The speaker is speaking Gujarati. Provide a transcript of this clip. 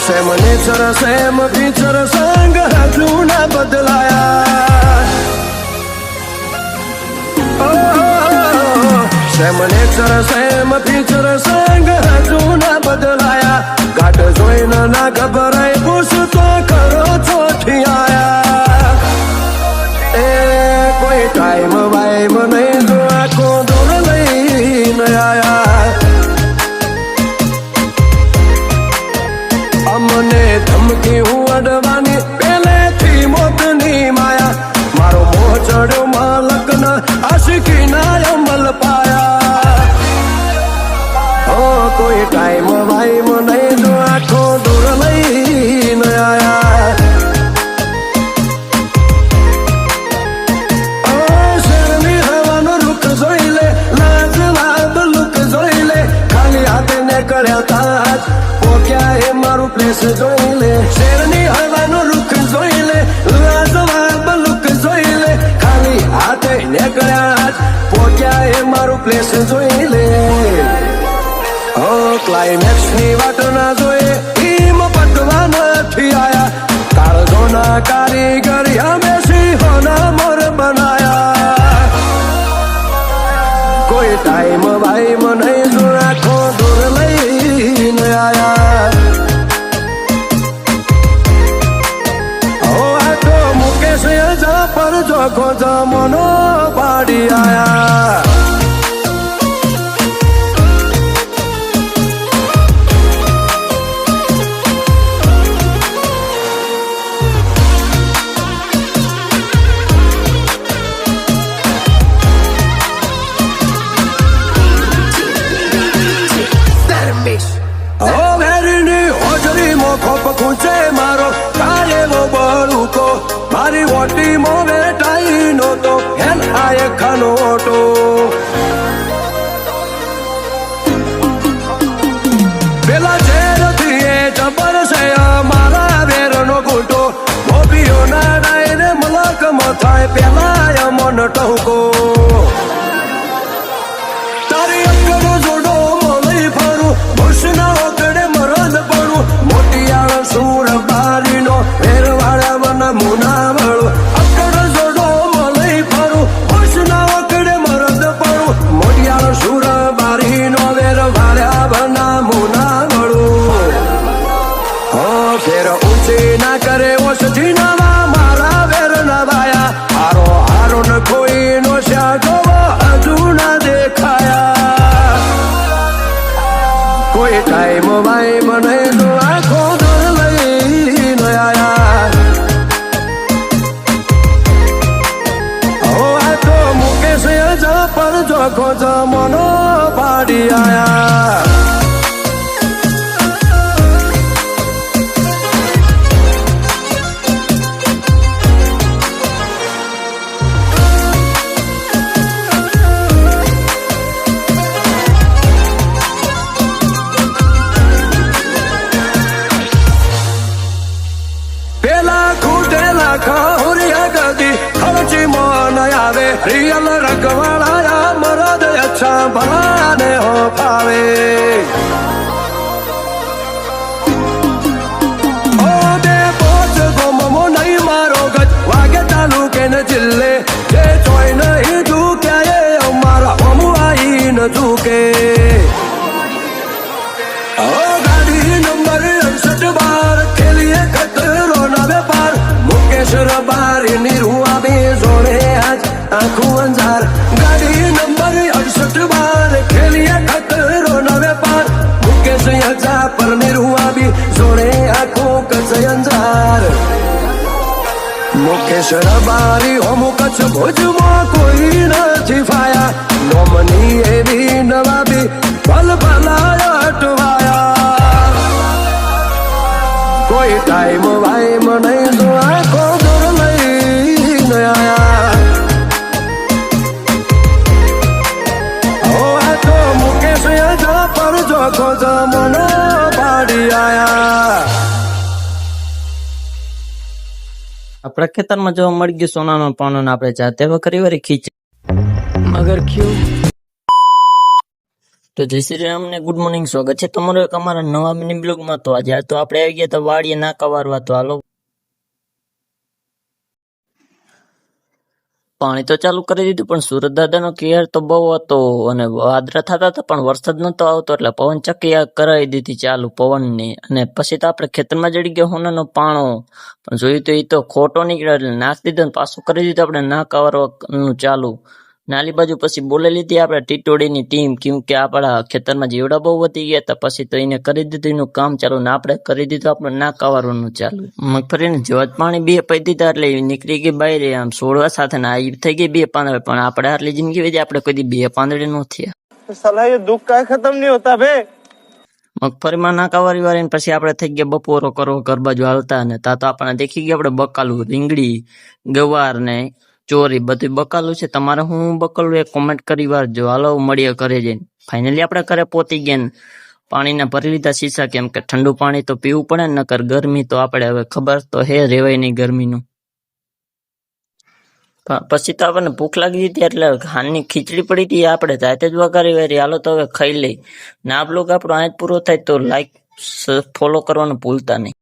સેમ નેચર સેમ ફીચર સંગ હજુ ના બદલાયા. સેમ નેચર સેમ ફીચર સંગ હજુ ના બદલાયા. ઘાટ જોઈને ના ગભરાય પૂછતો ખરો ચોથી આયા. એ કોઈ ટાઈમ વાઈમ નહીં જો આખો દોર લઈને આયા. અમને ધમકી હું અડવાની પેલેથી મોતની માયા. મારો મોહ ચડ્યો માલકન આશિકી ના અમલ પાયા. કોઈ ટાઈમ વાઈમ નહીં જો આખો દૂર લઈને આયા. શેરની હવાનો રૂખ જોઈ લે, લાજવાબ લુક જોઈ લે. ખાલી હાથે ને કર્યા તાજ પોક્યા એ મારું પ્લેસ જોઈ લે. શેરની હવાનો રૂખ જોઈ લે, લાજવાબ લુક જોઈ લે. ખાલી હાથે ને કર્યા પોક્યા એ મારું પ્લેસ જોઈ લે. ક્લાઇમેક્સ ની વાત ના જોઈએ ઈમ પટવા નથી આયા. કાળજોના કારીગર અમે સિંહોના મોર બનાયા. કોઈ ટાઈમ વાઈમ નહીં જો આખો દૂર લઈને આયા. આ તો મુકેશ જા પર જોખો જમનો પાડી આયા. મારો કાળેલો બળુકો મારી ઓટી મો બેટાઈ નહોતો હેલ આય ખનોટો. પેલા ઝેરથી એ જબર છે મારા વેરનો ગૂંટો. ગોપીઓ ના ડાયરે મલકમાં થાય પેલા મન ટહુકો. તારી અકડો જોડો મોલી ફરું ભૂષના ઓગડે મરદ પડું. મોટિયાળ સૂર બારીનો વેરવાળા વન મુના વળું. અકડ જોડો મલઈ ફરું ભૂષના ઓગડે મરદ પડું. મોટિયાળ સૂર બારીનો વેરવાળા વન મુના વળું. ફેર ઊંચી ના કરે ઓછથી નવા મારા વેર ના વાયા. હારો હારો ન કોઈ નો શ્યા હજુ ના દેખાયા. કોઈ ટાઈમ વાઈમ નહીં તો આખો દૂર લઈને આયા. આ તો મુકેશ જા પર જોખો જમનો પાડી આયા. ખર્ચી મન આવે રિયલ રગવાળા મરદ અચ્છા ભલાને હો ફાવે. ઓ બે પોચ ગમો નહીં મારો ગજ વાગે તાલુકે ને જિલ્લે. જે જોઈ નહીં ઝૂક્યા એ અમારા હમુઆઈ ન ઝૂકે. ગાડી નંબર 68 ખેલીએ ખતરો ના વેપાર. મુકેશ રબારી નિરુઆ બે જોડે આજ આખું અંજાર. ગાડી નંબર 68 ખેલીએ ખતરો ના વેપાર. મુકેશ યજા પર નિરુઆ બી જોડે આખું કચ્છ અંજાર. મુકેશ રબારી હોમું કચ્છ ભુજમાં કોઈ નથી ફાયા. નોમની એવી નવાબી ભલ ભલાય અટવાયા. કોઈ ટાઈમ વાઈમ નહીં જો આખો દૂર લઈને આયા. આ તો મુકેશ જા પર જોખો જમનો પાડી આયા. આપણા ખેતરમાં જોવા મળી ગયું સોનાનો પાનો આપણે જાતે વખરી વારી ખીચે મગર ક્યુ તો જય શ્રી રામ ને ગુડ મોર્નિંગ, સ્વાગત છે તમારું એક અમારા નવા મિની બ્લોગમાં. તો આજે તો આપણે આવી ગયા તો વાડીએ નાકા વારવા. તો હાલો પાણી તો ચાલુ કરી દીધું, પણ સુરત દાદાનો કેર તો બહુ હતો અને વાદળા થતા હતા પણ વરસાદ નતો આવતો, એટલે પવન ચક્કી કરાવી દીધી ચાલુ પવનની. અને પછી તો આપણે ખેતરમાં જડી ગયો હોનાનો પાણો, પણ જોયું તો એ તો ખોટો નીકળ્યો એટલે નાખ દીધો ને પાછું કરી દીધું આપણે નાકા વારવાનું ચાલુ. નાલી બાજુ પછી બોલે લીધી આપણે ટીટોડીની ટીમ, કેમ કે આપણા ખેતરમાં જીવડા બહુ વધી ગયા હતા. પછી તો એને કરી દીધું એનું કામ ચાલુ ને આપણે કરી દીધું આપણે નાકા વારવાનું ચાલુ. મગફળીને જેવા જ પાણી 2 પી દીધા એટલે એ નીકળી ગઈ બહાર આમ છોડવા સાથે ને આ થઈ ગઈ 2 પાંદડે. પણ આપણે આટલી જિંદગી વધી આપણે કોઈ 2 પાંદડે ન થયા. साला ये दुख का खत्म नहीं होता बे। મગફળીમાં નાકા વારીને પછી આપણે થઈ ગયા બપોરો કરો ઘર બાજુ હાલતા, ને તા તો આપણને દેખી ગયા આપણે બકાલું, રીંગણી, ગવાર ને ચોરી બધું બકાલું છે. તમારે હું બકાલું એ કોમેન્ટ કરી વારજો. હાલો મળીએ ઘરે જઈને. ફાઇનલી આપણે ઘરે પહોંચી ગયા ને પાણીના ભરી લીધા શીશા, કેમ કે ઠંડુ પાણી તો પીવું પડે ને, નકર ગરમી તો આપણે હવે ખબર તો હે રેવાય નહીં ગરમીનું. પછી તો આપણને ભૂખ લાગી હતી એટલે હાલની ખીચડી પડી હતી, આપણે જાતે જ વઘારી વારી. હાલો તો હવે ખાઈ લઈ ને આ બ્લોગ આપણો અહીં જ પૂરો થાય. તો લાઈક ફોલો કરવાનું ભૂલતા નહીં.